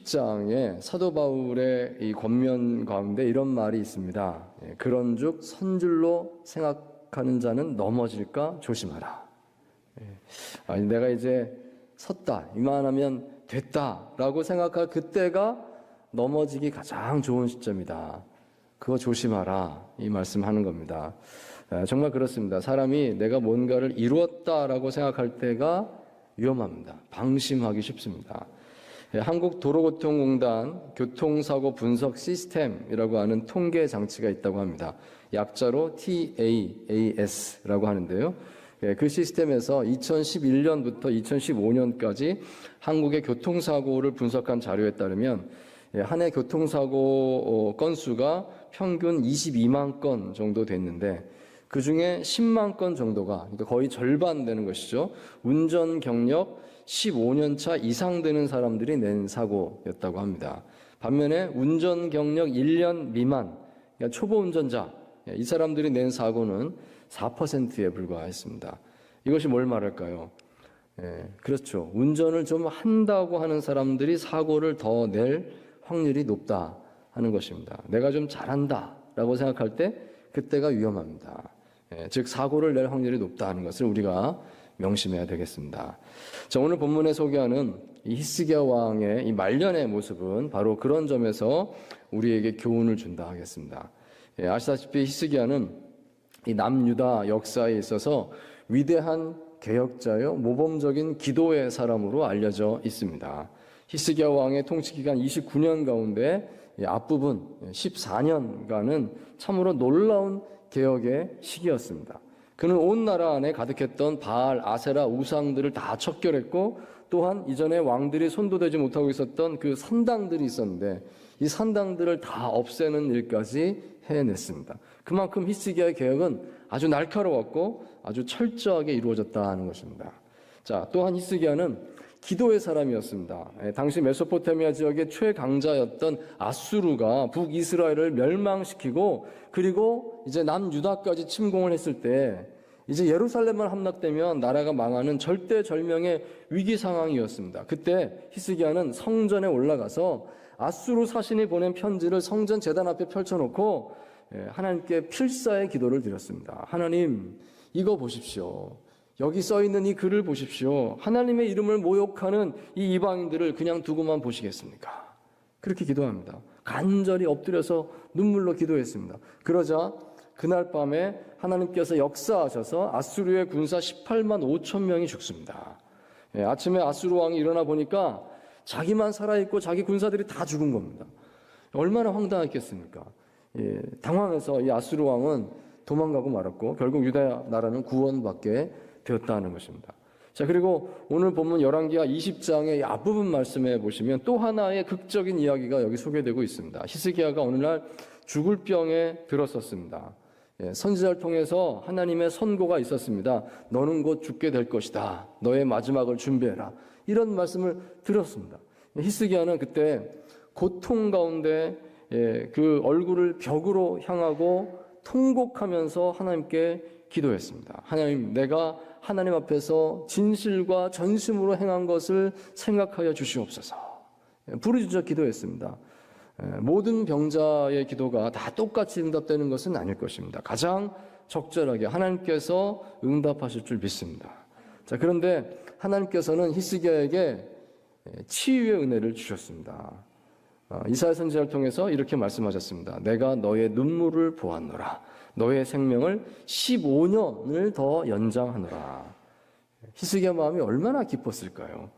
20장에 사도 바울의 이 권면 가운데 이런 말이 있습니다. 그런즉 선줄로 생각하는 자는 넘어질까 조심하라. 아니, 내가 이제 섰다, 이만하면 됐다라고 생각할 그때가 넘어지기 가장 좋은 시점이다. 그거 조심하라, 이 말씀하는 겁니다. 정말 그렇습니다. 사람이 내가 뭔가를 이루었다라고 생각할 때가 위험합니다. 방심하기 쉽습니다. 한국도로교통공단 교통사고 분석 시스템이라고 하는 통계 장치가 있다고 합니다. 약자로 TAAS라고 하는데요. 그 시스템에서 2011년부터 2015년까지 한국의 교통사고를 분석한 자료에 따르면 한 해 교통사고 건수가 평균 22만 건 정도 됐는데 그 중에 10만 건 정도가, 그러니까 거의 절반 되는 것이죠. 운전 경력 15년 차 이상 되는 사람들이 낸 사고였다고 합니다. 반면에 운전 경력 1년 미만, 그러니까 초보 운전자, 이 사람들이 낸 사고는 4%에 불과했습니다. 이것이 뭘 말할까요? 그렇죠. 운전을 좀 한다고 하는 사람들이 사고를 더 낼 확률이 높다 하는 것입니다. 내가 좀 잘한다라고 생각할 때 그때가 위험합니다. 즉 사고를 낼 확률이 높다 하는 것을 우리가 명심해야 되겠습니다. 자, 오늘 본문에 소개하는 이 히스기야 왕의 이 말년의 모습은 바로 그런 점에서 우리에게 교훈을 준다 하겠습니다. 아시다시피 히스기야는 이 남유다 역사에 있어서 위대한 개혁자요, 모범적인 기도의 사람으로 알려져 있습니다. 히스기야 왕의 통치 기간 29년 가운데 앞부분 14년간은 참으로 놀라운 개혁의 시기였습니다. 그는 온 나라 안에 가득했던 바알, 아세라, 우상들을 다 척결했고 또한 이전에 왕들이 손도 대지 못하고 있었던 그 산당들이 있었는데 이 산당들을 다 없애는 일까지 해냈습니다. 그만큼 히스기야의 개혁은 아주 날카로웠고 아주 철저하게 이루어졌다 하는 것입니다. 자, 또한 히스기야는 기도의 사람이었습니다. 당시 메소포타미아 지역의 최강자였던 아수르가 북이스라엘을 멸망시키고 그리고 이제 남유다까지 침공을 했을 때 이제 예루살렘만 함락되면 나라가 망하는 절대절명의 위기 상황이었습니다. 그때 히스기야는 성전에 올라가서 아수르 사신이 보낸 편지를 성전 제단 앞에 펼쳐놓고 하나님께 필사의 기도를 드렸습니다. 하나님, 이거 보십시오. 여기 써있는 이 글을 보십시오. 하나님의 이름을 모욕하는 이 이방인들을 그냥 두고만 보시겠습니까? 그렇게 기도합니다. 간절히 엎드려서 눈물로 기도했습니다. 그러자 그날 밤에 하나님께서 역사하셔서 아수르의 군사 18만 5천 명이 죽습니다. 아침에 아수르 왕이 일어나 보니까 자기만 살아있고 자기 군사들이 다 죽은 겁니다. 얼마나 황당했겠습니까? 당황해서 이 아수르 왕은 도망가고 말았고 결국 유다 나라는 구원받게 되었다는 것입니다. 자, 그리고 오늘 본문 열왕기하 20장의 앞부분 말씀에 보시면 또 하나의 극적인 이야기가 여기 소개되고 있습니다. 히스기야가 어느 날 죽을 병에 들었었습니다. 선지자를 통해서 하나님의 선고가 있었습니다. 너는 곧 죽게 될 것이다. 너의 마지막을 준비해라. 이런 말씀을 들었습니다. 히스기야는 그때 고통 가운데 그 얼굴을 벽으로 향하고 통곡하면서 하나님께 기도했습니다. 하나님, 내가 하나님 앞에서 진실과 전심으로 행한 것을 생각하여 주시옵소서. 부르짖어 기도했습니다. 모든 병자의 기도가 다 똑같이 응답되는 것은 아닐 것입니다. 가장 적절하게 하나님께서 응답하실 줄 믿습니다. 자, 그런데 하나님께서는 히스기야에게 치유의 은혜를 주셨습니다. 이사야 선지자를 통해서 이렇게 말씀하셨습니다. 내가 너의 눈물을 보았노라. 너의 생명을 15년을 더 연장하노라. 히스기야 마음이 얼마나 기뻤을까요?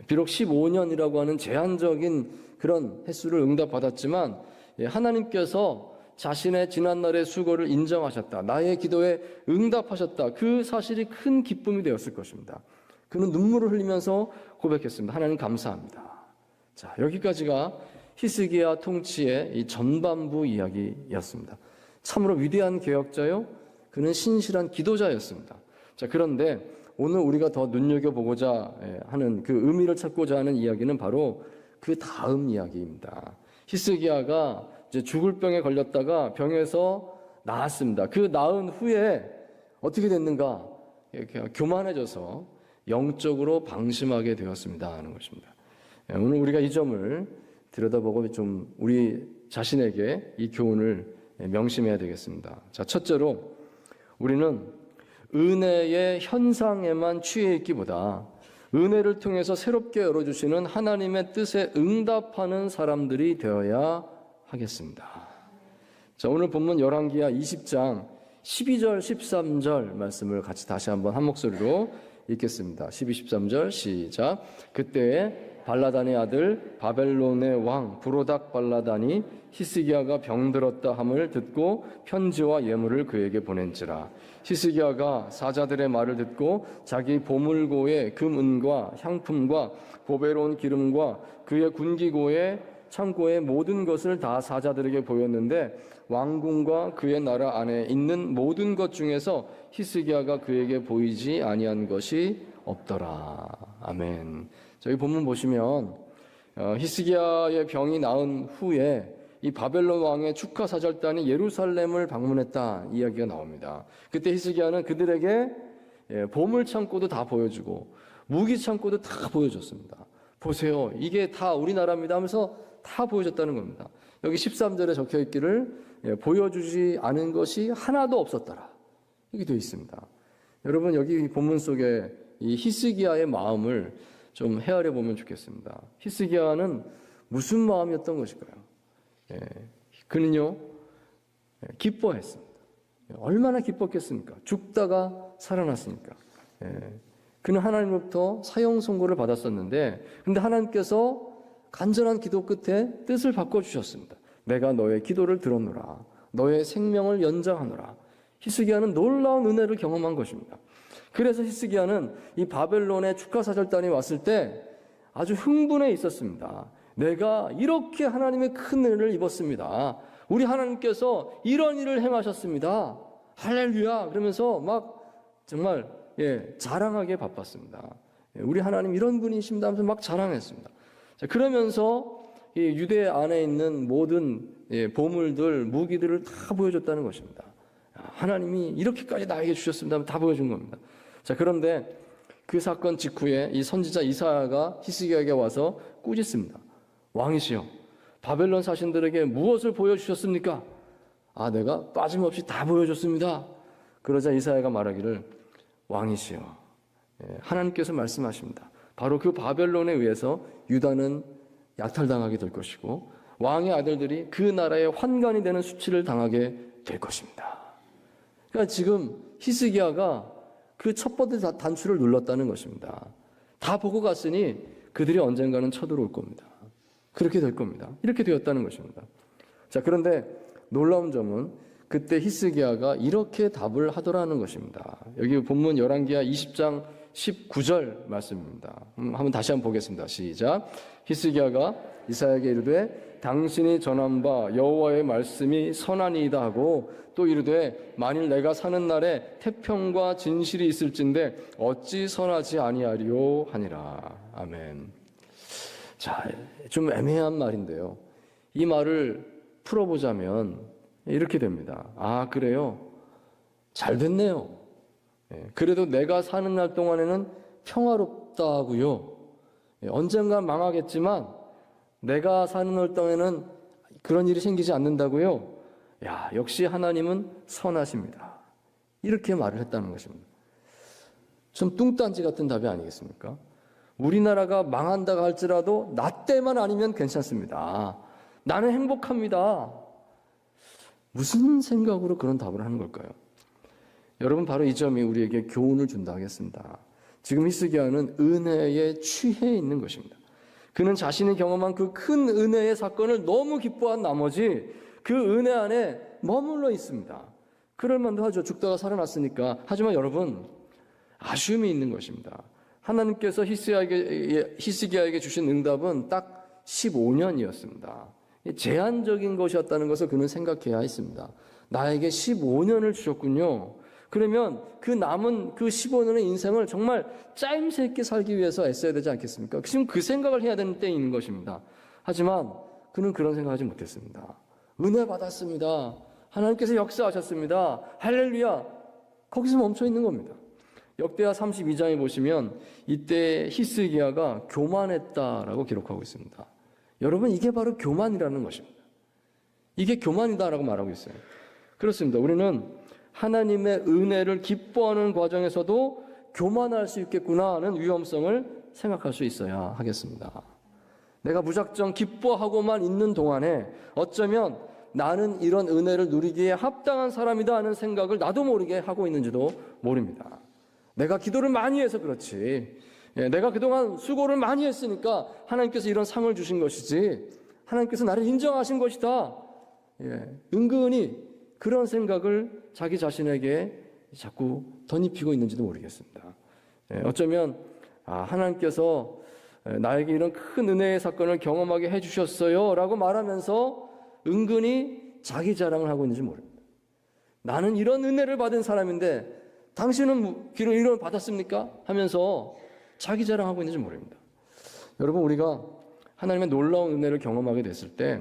비록 15년이라고 하는 제한적인 그런 횟수를 응답받았지만 하나님께서 자신의 지난날의 수고를 인정하셨다. 나의 기도에 응답하셨다. 그 사실이 큰 기쁨이 되었을 것입니다. 그는 눈물을 흘리면서 고백했습니다. 하나님 감사합니다. 자, 여기까지가 히스기야 통치의 이 전반부 이야기였습니다. 참으로 위대한 개혁자요, 그는 신실한 기도자였습니다. 자, 그런데 오늘 우리가 더 눈여겨보고자 하는 그 의미를 찾고자 하는 이야기는 바로 그 다음 이야기입니다. 히스기야가 이제 죽을 병에 걸렸다가 병에서 나았습니다. 그 나은 후에 어떻게 됐는가? 교만해져서 영적으로 방심하게 되었습니다 하는 것입니다. 오늘 우리가 이 점을 들여다보고 좀 우리 자신에게 이 교훈을 명심해야 되겠습니다. 자, 첫째로 우리는 은혜의 현상에만 취해 있기보다 은혜를 통해서 새롭게 열어주시는 하나님의 뜻에 응답하는 사람들이 되어야 하겠습니다. 자, 오늘 본문 열왕기하 20장 12절 13절 말씀을 같이 다시 한번 한 목소리로 읽겠습니다. 12, 13절 시작. 그때에 발라단의 아들 바벨론의 왕 브로닥 발라단이 히스기야가 병들었다 함을 듣고 편지와 예물을 그에게 보낸지라. 히스기야가 사자들의 말을 듣고 자기 보물고의 금은과 향품과 보배로운 기름과 그의 군기고의 창고의 모든 것을 다 사자들에게 보였는데 왕궁과 그의 나라 안에 있는 모든 것 중에서 히스기야가 그에게 보이지 아니한 것이 없더라. 아멘. 저희 본문 보시면 히스기야의 병이 나은 후에 이 바벨론 왕의 축하 사절단이 예루살렘을 방문했다 이야기가 나옵니다. 그때 히스기야는 그들에게 보물 창고도 다 보여주고 무기 창고도 다 보여줬습니다. 보세요, 이게 다 우리나라입니다 하면서 다 보여줬다는 겁니다. 여기 13절에 적혀 있기를 보여주지 않은 것이 하나도 없었더라 이렇게 되어 있습니다. 여러분, 여기 본문 속에 이 히스기야의 마음을 좀 헤아려 보면 좋겠습니다. 히스기야는 무슨 마음이었던 것일까요? 그는요 기뻐했습니다. 얼마나 기뻤겠습니까? 죽다가 살아났으니까. 그는 하나님으로부터 사형 선고를 받았었는데, 근데 하나님께서 간절한 기도 끝에 뜻을 바꿔주셨습니다. 내가 너의 기도를 들었노라. 너의 생명을 연장하노라. 히스기야는 놀라운 은혜를 경험한 것입니다. 그래서 히스기야는 이 바벨론의 축하사절단이 왔을 때 아주 흥분해 있었습니다. 내가 이렇게 하나님의 큰 은혜를 입었습니다. 우리 하나님께서 이런 일을 행하셨습니다. 할렐루야! 그러면서 막 정말 자랑하게 바빴습니다. 우리 하나님 이런 분이십니다 하면서 막 자랑했습니다. 자, 그러면서 이 유대 안에 있는 모든 보물들, 무기들을 다 보여줬다는 것입니다. 하나님이 이렇게까지 나에게 주셨습니다 하면 다 보여준 겁니다. 자, 그런데 그 사건 직후에 이 선지자 이사야가 히스기야에게 와서 꾸짖습니다. 왕이시여, 바벨론 사신들에게 무엇을 보여주셨습니까? 아, 내가 빠짐없이 다 보여줬습니다. 그러자 이사야가 말하기를, 왕이시여, 하나님께서 말씀하십니다. 바로 그 바벨론에 의해서 유다는 약탈당하게 될 것이고 왕의 아들들이 그 나라의 환관이 되는 수치를 당하게 될 것입니다. 그러니까 지금 히스기야가 그 첫 번째 단추를 눌렀다는 것입니다. 다 보고 갔으니 그들이 언젠가는 쳐들어올 겁니다. 그렇게 될 겁니다. 이렇게 되었다는 것입니다. 자, 그런데 놀라운 점은 그때 히스기야가 이렇게 답을 하더라는 것입니다. 여기 본문 열왕기하 20장 19절 말씀입니다. 한번 다시 한번 보겠습니다. 시작. 히스기야가 이사야에게 이르되 당신이 전한 바 여호와의 말씀이 선하니이다 하고 또 이르되 만일 내가 사는 날에 태평과 진실이 있을진데 어찌 선하지 아니하리요 하니라. 아멘. 자, 좀 애매한 말인데요. 이 말을 풀어보자면 이렇게 됩니다. 아, 그래요? 잘 됐네요. 그래도 내가 사는 날 동안에는 평화롭다고요. 언젠가 망하겠지만 내가 사는 날 동안에는 그런 일이 생기지 않는다고요. 야, 역시 하나님은 선하십니다. 이렇게 말을 했다는 것입니다. 좀 뚱딴지 같은 답이 아니겠습니까? 우리나라가 망한다고 할지라도 나 때만 아니면 괜찮습니다. 나는 행복합니다. 무슨 생각으로 그런 답을 하는 걸까요? 여러분, 바로 이 점이 우리에게 교훈을 준다 하겠습니다. 지금 히스기야는 은혜에 취해 있는 것입니다. 그는 자신이 경험한 그 큰 은혜의 사건을 너무 기뻐한 나머지 그 은혜 안에 머물러 있습니다. 그럴 만도 하죠. 죽다가 살아났으니까. 하지만 여러분, 아쉬움이 있는 것입니다. 하나님께서 히스기야에게 주신 응답은 딱 15년이었습니다. 제한적인 것이었다는 것을 그는 생각해야 했습니다. 나에게 15년을 주셨군요. 그러면 그 남은 그 15년의 인생을 정말 짜임새 있게 살기 위해서 애써야 되지 않겠습니까? 지금 그 생각을 해야 되는 때인 것입니다. 하지만 그는 그런 생각하지 못했습니다. 은혜 받았습니다. 하나님께서 역사하셨습니다. 할렐루야. 거기서 멈춰 있는 겁니다. 역대하 32장에 보시면 이때 히스기야가 교만했다라고 기록하고 있습니다. 여러분, 이게 바로 교만이라는 것입니다. 이게 교만이다라고 말하고 있어요. 그렇습니다. 우리는 하나님의 은혜를 기뻐하는 과정에서도 교만할 수 있겠구나 하는 위험성을 생각할 수 있어야 하겠습니다. 내가 무작정 기뻐하고만 있는 동안에 어쩌면 나는 이런 은혜를 누리기에 합당한 사람이다 하는 생각을 나도 모르게 하고 있는지도 모릅니다. 내가 기도를 많이 해서 그렇지, 내가 그동안 수고를 많이 했으니까 하나님께서 이런 상을 주신 것이지, 하나님께서 나를 인정하신 것이다, 은근히 그런 생각을 자기 자신에게 자꾸 덧입히고 있는지도 모르겠습니다. 어쩌면 하나님께서 나에게 이런 큰 은혜의 사건을 경험하게 해주셨어요 라고 말하면서 은근히 자기 자랑을 하고 있는지 모릅니다. 나는 이런 은혜를 받은 사람인데 당신은 비록 이런 걸 받았습니까? 하면서 자기 자랑하고 있는지 모릅니다. 여러분, 우리가 하나님의 놀라운 은혜를 경험하게 됐을 때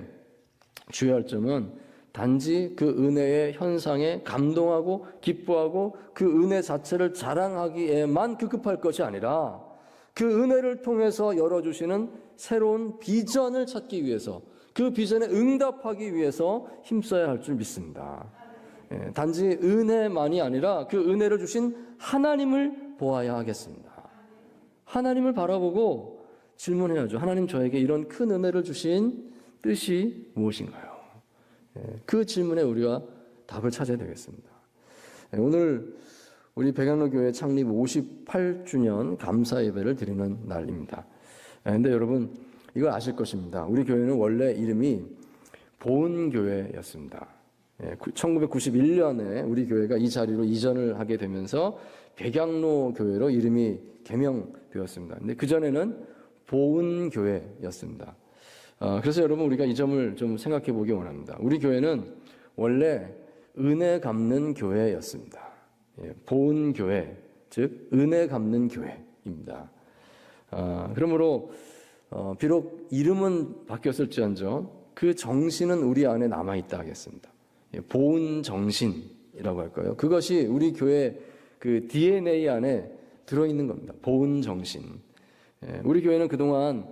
주의할 점은 단지 그 은혜의 현상에 감동하고 기뻐하고 그 은혜 자체를 자랑하기에만 급급할 것이 아니라 그 은혜를 통해서 열어주시는 새로운 비전을 찾기 위해서, 그 비전에 응답하기 위해서 힘써야 할 줄 믿습니다. 단지 은혜만이 아니라 그 은혜를 주신 하나님을 보아야 하겠습니다. 하나님을 바라보고 질문해야죠. 하나님, 저에게 이런 큰 은혜를 주신 뜻이 무엇인가요? 그 질문에 우리가 답을 찾아야 되겠습니다. 오늘 우리 백양로교회 창립 58주년 감사 예배를 드리는 날입니다. 그런데 여러분, 이걸 아실 것입니다. 우리 교회는 원래 이름이 보은교회였습니다. 1991년에 우리 교회가 이 자리로 이전을 하게 되면서 백양로교회로 이름이 개명되었습니다. 근데 그전에는 보은교회였습니다. 그래서 여러분, 우리가 이 점을 좀 생각해 보기 원합니다. 우리 교회는 원래 은혜 갚는 교회였습니다. 보은교회, 즉 은혜 갚는 교회입니다. 그러므로 비록 이름은 바뀌었을지언정 그 정신은 우리 안에 남아있다 하겠습니다. 보은 정신이라고 할까요? 그것이 우리 교회 그 DNA 안에 들어있는 겁니다. 보은 정신. 우리 교회는 그동안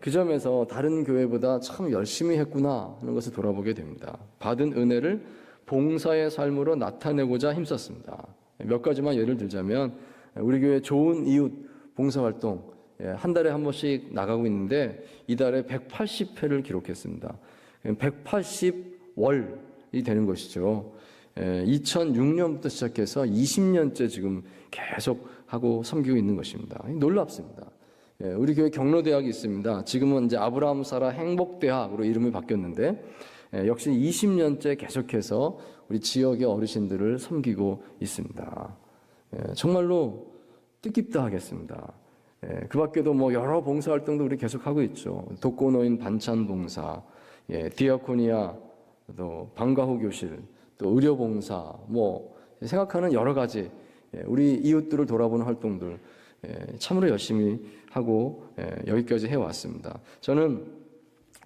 그 점에서 다른 교회보다 참 열심히 했구나 하는 것을 돌아보게 됩니다. 받은 은혜를 봉사의 삶으로 나타내고자 힘썼습니다. 몇 가지만 예를 들자면 우리 교회 좋은 이웃 봉사활동 한 달에 한 번씩 나가고 있는데 이달에 180회를 기록했습니다. 180월이 되는 것이죠. 2006년부터 시작해서 20년째 지금 계속 하고 섬기고 있는 것입니다. 놀랍습니다. 우리 교회 경로대학이 있습니다. 지금은 이제 아브라함 사라 행복대학으로 이름이 바뀌었는데 역시 20년째 계속해서 우리 지역의 어르신들을 섬기고 있습니다. 정말로 뜻깊다 하겠습니다. 그 밖에도 뭐 여러 봉사활동도 우리 계속하고 있죠. 독거노인 반찬 봉사, 디아코니아, 또 방과후 교실, 또 의료봉사, 뭐 생각하는 여러 가지 우리 이웃들을 돌아보는 활동들 참으로 열심히 하고 여기까지 해왔습니다. 저는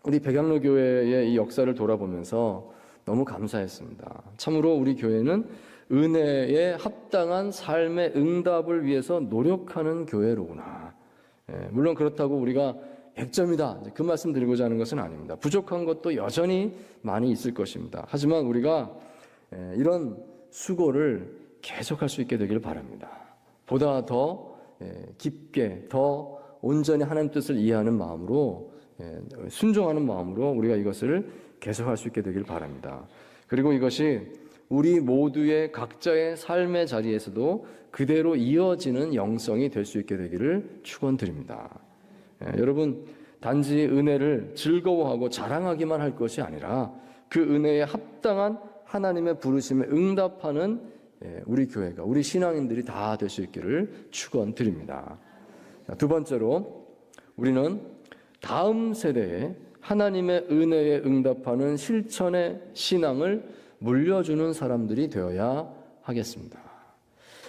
우리 백양로교회의 이 역사를 돌아보면서 너무 감사했습니다. 참으로 우리 교회는 은혜에 합당한 삶의 응답을 위해서 노력하는 교회로구나. 물론 그렇다고 우리가 100점이다 그 말씀 드리고자 하는 것은 아닙니다. 부족한 것도 여전히 많이 있을 것입니다. 하지만 우리가 이런 수고를 계속할 수 있게 되기를 바랍니다. 보다 더 깊게, 더 온전히 하나님 뜻을 이해하는 마음으로, 순종하는 마음으로 우리가 이것을 계속할 수 있게 되기를 바랍니다. 그리고 이것이 우리 모두의 각자의 삶의 자리에서도 그대로 이어지는 영성이 될 수 있게 되기를 축원드립니다. 여러분, 단지 은혜를 즐거워하고 자랑하기만 할 것이 아니라 그 은혜에 합당한 하나님의 부르심에 응답하는 우리 교회가, 우리 신앙인들이 다 될 수 있기를 축원드립니다. 두 번째로 우리는 다음 세대에 하나님의 은혜에 응답하는 실천의 신앙을 물려주는 사람들이 되어야 하겠습니다.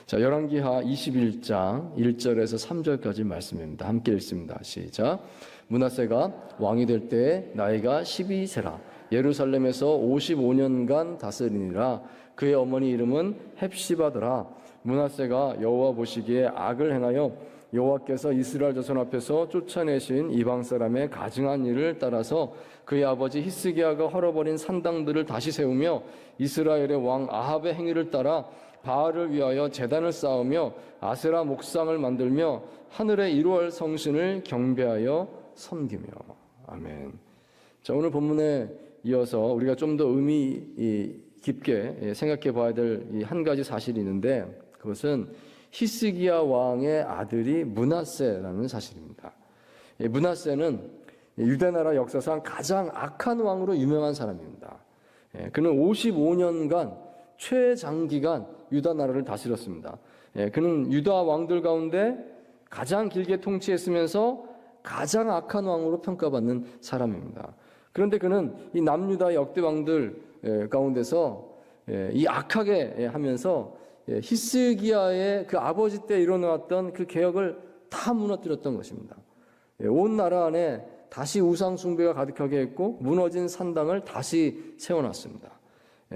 자, 열왕기하 21장 1절에서 3절까지 말씀입니다. 함께 읽습니다. 시작. 므낫세가 왕이 될 때에 나이가 12세라. 예루살렘에서 55년간 다스리니라. 그의 어머니 이름은 헵시바더라. 므낫세가 여호와 보시기에 악을 행하여 여호와께서 이스라엘 자손 앞에서 쫓아내신 이방 사람의 가증한 일을 따라서 그의 아버지 히스기야가 헐어버린 산당들을 다시 세우며 이스라엘의 왕 아합의 행위를 따라 바알을 위하여 제단을 쌓으며 아세라 목상을 만들며 하늘의 1월 성신을 경배하여 섬기며. 아멘. 자, 오늘 본문에 이어서 우리가 좀 더 의미 깊게 생각해 봐야 될 한 가지 사실이 있는데, 그것은 히스기야 왕의 아들이 므낫세라는 사실입니다. 므낫세는 유대 나라 역사상 가장 악한 왕으로 유명한 사람입니다. 그는 55년간 최장기간 유다 나라를 다스렸습니다. 그는 유다 왕들 가운데 가장 길게 통치했으면서 가장 악한 왕으로 평가받는 사람입니다. 그런데 그는 이 남유다 역대 왕들 가운데서 이 악하게 하면서 히스기야의 그 아버지 때 이뤄놓았던 그 개혁을 다 무너뜨렸던 것입니다. 온 나라 안에 다시 우상 숭배가 가득하게 했고 무너진 산당을 다시 세워놨습니다.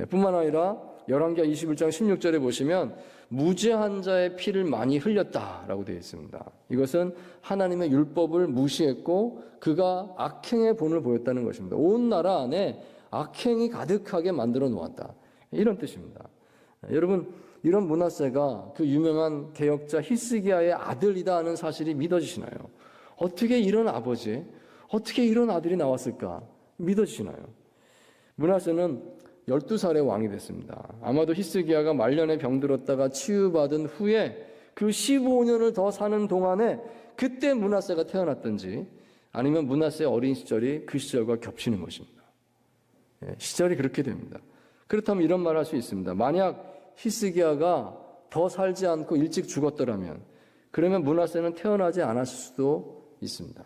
뿐만 아니라 열왕기하 21장 16절에 보시면 무죄한 자의 피를 많이 흘렸다라고 되어 있습니다. 이것은 하나님의 율법을 무시했고 그가 악행의 본을 보였다는 것입니다. 온 나라 안에 악행이 가득하게 만들어 놓았다, 이런 뜻입니다. 여러분, 이런 므낫세가 그 유명한 개혁자 히스기야의 아들이다 하는 사실이 믿어지시나요? 어떻게 이런 아버지, 어떻게 이런 아들이 나왔을까 믿어지시나요? 므낫세는 12살의 왕이 됐습니다. 아마도 히스기야가 말년에 병들었다가 치유받은 후에 그 15년을 더 사는 동안에 그때 므낫세가 태어났든지 아니면 므낫세의 어린 시절이 그 시절과 겹치는 것입니다. 시절이 그렇게 됩니다. 그렇다면 이런 말을 할 수 있습니다. 만약 히스기야가 더 살지 않고 일찍 죽었더라면 그러면 므낫세는 태어나지 않았을 수도 있습니다.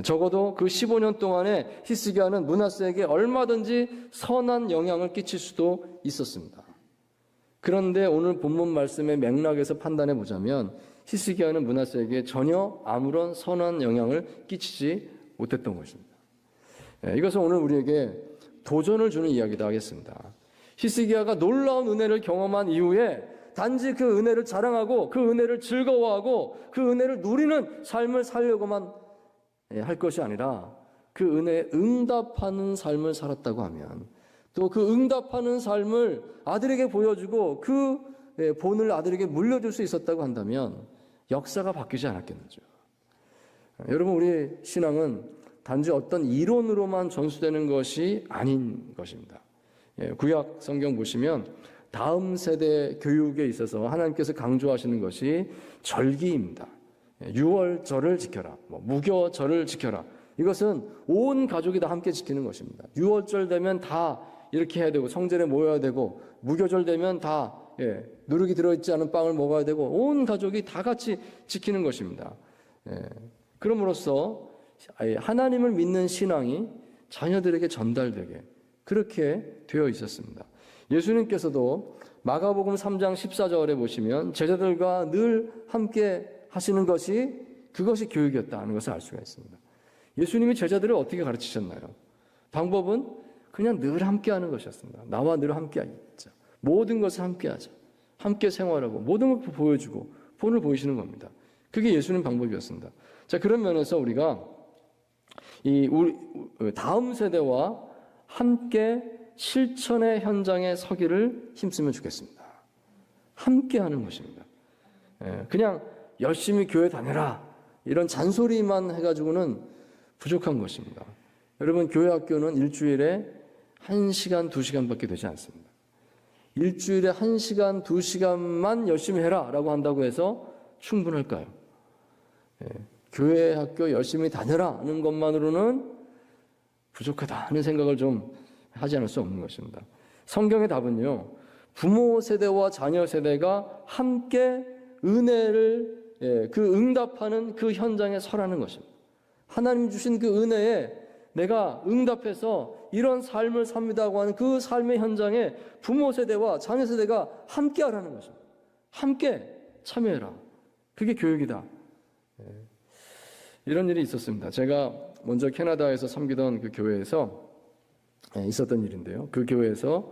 적어도 그 15년 동안에 히스기야는 므낫세에게 얼마든지 선한 영향을 끼칠 수도 있었습니다. 그런데 오늘 본문 말씀의 맥락에서 판단해 보자면 히스기야는 므낫세에게 전혀 아무런 선한 영향을 끼치지 못했던 것입니다. 이것은 오늘 우리에게 도전을 주는 이야기도 하겠습니다. 히스기야가 놀라운 은혜를 경험한 이후에 단지 그 은혜를 자랑하고 그 은혜를 즐거워하고 그 은혜를 누리는 삶을 살려고만 할 것이 아니라 그 은혜에 응답하는 삶을 살았다고 하면, 또 그 응답하는 삶을 아들에게 보여주고 그 본을 아들에게 물려줄 수 있었다고 한다면 역사가 바뀌지 않았겠는지요. 여러분, 우리 신앙은 단지 어떤 이론으로만 전수되는 것이 아닌 것입니다. 구약 성경 보시면 다음 세대 교육에 있어서 하나님께서 강조하시는 것이 절기입니다. 유월절을 지켜라, 무교절을 지켜라. 이것은 온 가족이 다 함께 지키는 것입니다. 유월절 되면 다 이렇게 해야 되고 성전에 모여야 되고, 무교절 되면 다 누룩이 들어있지 않은 빵을 먹어야 되고, 온 가족이 다 같이 지키는 것입니다. 그럼으로써 하나님을 믿는 신앙이 자녀들에게 전달되게 그렇게 되어 있었습니다. 예수님께서도 마가복음 3장 14절에 보시면 제자들과 늘 함께 하시는 것이, 그것이 교육이었다는 것을 알 수가 있습니다. 예수님이 제자들을 어떻게 가르치셨나요? 방법은 그냥 늘 함께하는 것이었습니다. 나와 늘 함께하자. 모든 것을 함께하자. 함께 생활하고 모든 걸 보여주고 본을 보이시는 겁니다. 그게 예수님 방법이었습니다. 자, 그런 면에서 우리가 우리 다음 세대와 함께 실천의 현장에 서기를 힘쓰면 좋겠습니다. 함께하는 것입니다. 그냥 열심히 교회 다녀라 이런 잔소리만 해가지고는 부족한 것입니다. 여러분, 교회 학교는 일주일에 1시간, 2시간밖에 되지 않습니다. 일주일에 1시간, 2시간만 열심히 해라 라고 한다고 해서 충분할까요? 교회 학교 열심히 다녀라 하는 것만으로는 부족하다는 생각을 좀 하지 않을 수 없는 것입니다. 성경의 답은요, 부모 세대와 자녀 세대가 함께 은혜를 그 응답하는 그 현장에 서라는 것입니다. 하나님 주신 그 은혜에 내가 응답해서 이런 삶을 삽니다고 하는 그 삶의 현장에 부모 세대와 자녀 세대가 함께 하라는 것입니다. 함께 참여해라. 그게 교육이다. 이런 일이 있었습니다. 제가 먼저 캐나다에서 섬기던 그 교회에서 있었던 일인데요. 그 교회에서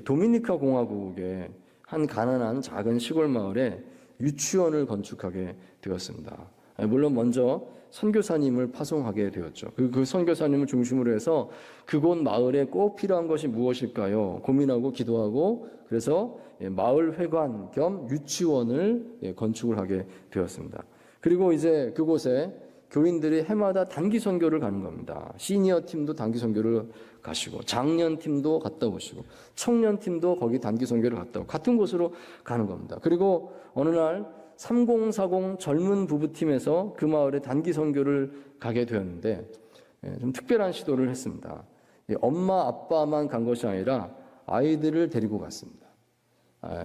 도미니카 공화국의 한 가난한 작은 시골 마을에 유치원을 건축하게 되었습니다. 물론 먼저 선교사님을 파송하게 되었죠. 그 선교사님을 중심으로 해서 그곳 마을에 꼭 필요한 것이 무엇일까요? 고민하고 기도하고 그래서 마을 회관 겸 유치원을 건축을 하게 되었습니다. 그리고 이제 그곳에 교인들이 해마다 단기 선교를 가는 겁니다. 시니어 팀도 단기 선교를 가시고 장년 팀도 갔다 오시고 청년 팀도 거기 단기 선교를 갔다 오고 같은 곳으로 가는 겁니다. 그리고 어느 날 3040 젊은 부부팀에서 그 마을에 단기 선교를 가게 되었는데 좀 특별한 시도를 했습니다. 엄마 아빠만 간 것이 아니라 아이들을 데리고 갔습니다.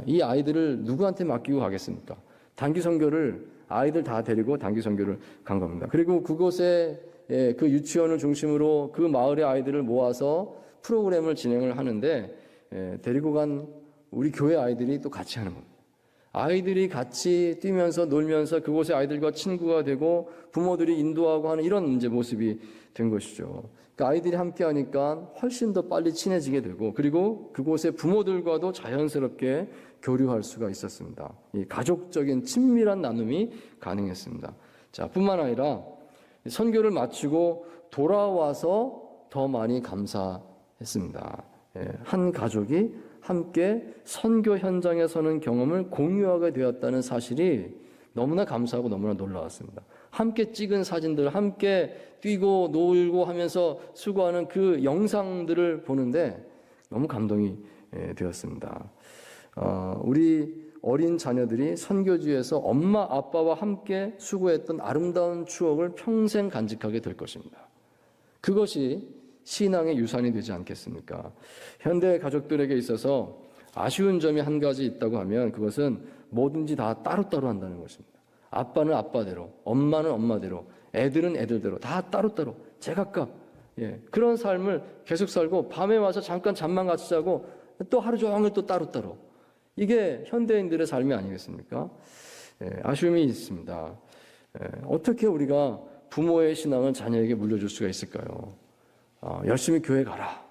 이 아이들을 누구한테 맡기고 가겠습니까? 단기 선교를 아이들 다 데리고 단기 선교를 간 겁니다. 그리고 그곳에 그 유치원을 중심으로 그 마을의 아이들을 모아서 프로그램을 진행을 하는데 데리고 간 우리 교회 아이들이 또 같이 하는 겁니다. 아이들이 같이 뛰면서 놀면서 그곳의 아이들과 친구가 되고 부모들이 인도하고 하는 이런 이제 모습이 된 것이죠. 그러니까 아이들이 함께 하니까 훨씬 더 빨리 친해지게 되고 그리고 그곳의 부모들과도 자연스럽게 교류할 수가 있었습니다. 이 가족적인 친밀한 나눔이 가능했습니다. 자, 뿐만 아니라 선교를 마치고 돌아와서 더 많이 감사했습니다. 한 가족이 함께 선교 현장에 서는 경험을 공유하게 되었다는 사실이 너무나 감사하고 너무나 놀라웠습니다. 함께 찍은 사진들, 함께 뛰고 놀고 하면서 수고하는 그 영상들을 보는데 너무 감동이 되었습니다. 우리 어린 자녀들이 선교지에서 엄마 아빠와 함께 수고했던 아름다운 추억을 평생 간직하게 될 것입니다. 그것이 신앙의 유산이 되지 않겠습니까? 현대 가족들에게 있어서 아쉬운 점이 한 가지 있다고 하면 그것은 뭐든지 다 따로따로 한다는 것입니다. 아빠는 아빠대로, 엄마는 엄마대로, 애들은 애들대로 다 따로따로 제각각 그런 삶을 계속 살고 밤에 와서 잠깐 잠만 같이 자고 또 하루 종일 또 따로따로 이게 현대인들의 삶이 아니겠습니까? 아쉬움이 있습니다. 어떻게 우리가 부모의 신앙을 자녀에게 물려줄 수가 있을까요? 열심히 교회 가라.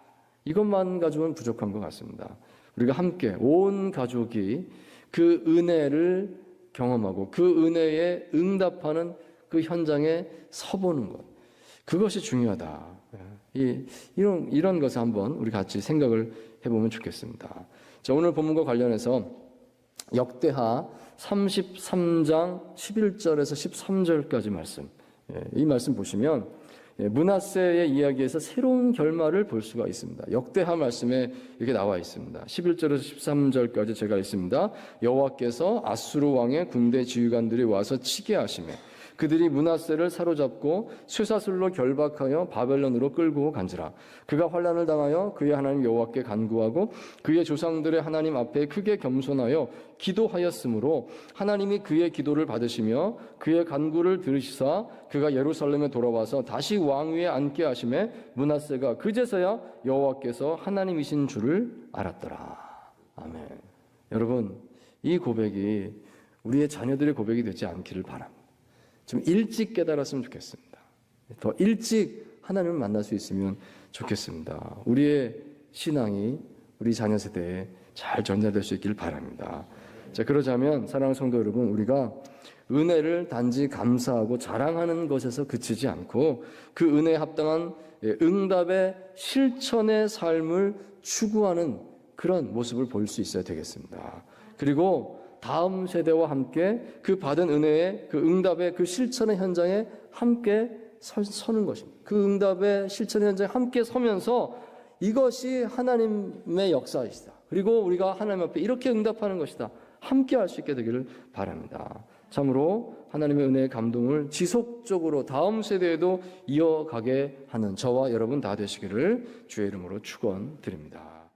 이것만 가지고는 부족한 것 같습니다. 우리가 함께 온 가족이 그 은혜를 경험하고 그 은혜에 응답하는 그 현장에 서보는 것. 그것이 중요하다. 이런 것을 한번 우리 같이 생각을 해보면 좋겠습니다. 자, 오늘 본문과 관련해서 역대하 33장 11절에서 13절까지 말씀. 이 말씀 보시면 므낫세의 이야기에서 새로운 결말을 볼 수가 있습니다. 역대하 말씀에 이렇게 나와 있습니다. 11절에서 13절까지 제가 읽습니다. 여호와께서 아수르 왕의 군대 지휘관들이 와서 치게 하시매 그들이 므낫세를 사로잡고 쇠사슬로 결박하여 바벨론으로 끌고 간지라. 그가 환난을 당하여 그의 하나님 여호와께 간구하고 그의 조상들의 하나님 앞에 크게 겸손하여 기도하였으므로 하나님이 그의 기도를 받으시며 그의 간구를 들으시사 그가 예루살렘에 돌아와서 다시 왕위에 앉게 하시매 므낫세가 그제서야 여호와께서 하나님이신 줄을 알았더라. 아멘. 여러분, 이 고백이 우리의 자녀들의 고백이 되지 않기를 바랍니다. 좀 일찍 깨달았으면 좋겠습니다. 더 일찍 하나님을 만날 수 있으면 좋겠습니다. 우리의 신앙이 우리 자녀 세대에 잘 전달될 수 있기를 바랍니다. 자, 그러자면 사랑하는 성도 여러분, 우리가 은혜를 단지 감사하고 자랑하는 것에서 그치지 않고 그 은혜에 합당한 응답의 실천의 삶을 추구하는 그런 모습을 볼 수 있어야 되겠습니다. 그리고 다음 세대와 함께 그 받은 은혜의 그 응답의 그 실천의 현장에 함께 서는 것입니다. 그 응답의 실천의 현장에 함께 서면서 이것이 하나님의 역사이시다. 그리고 우리가 하나님 앞에 이렇게 응답하는 것이다. 함께 할 수 있게 되기를 바랍니다. 참으로 하나님의 은혜의 감동을 지속적으로 다음 세대에도 이어가게 하는 저와 여러분 다 되시기를 주의 이름으로 축원드립니다.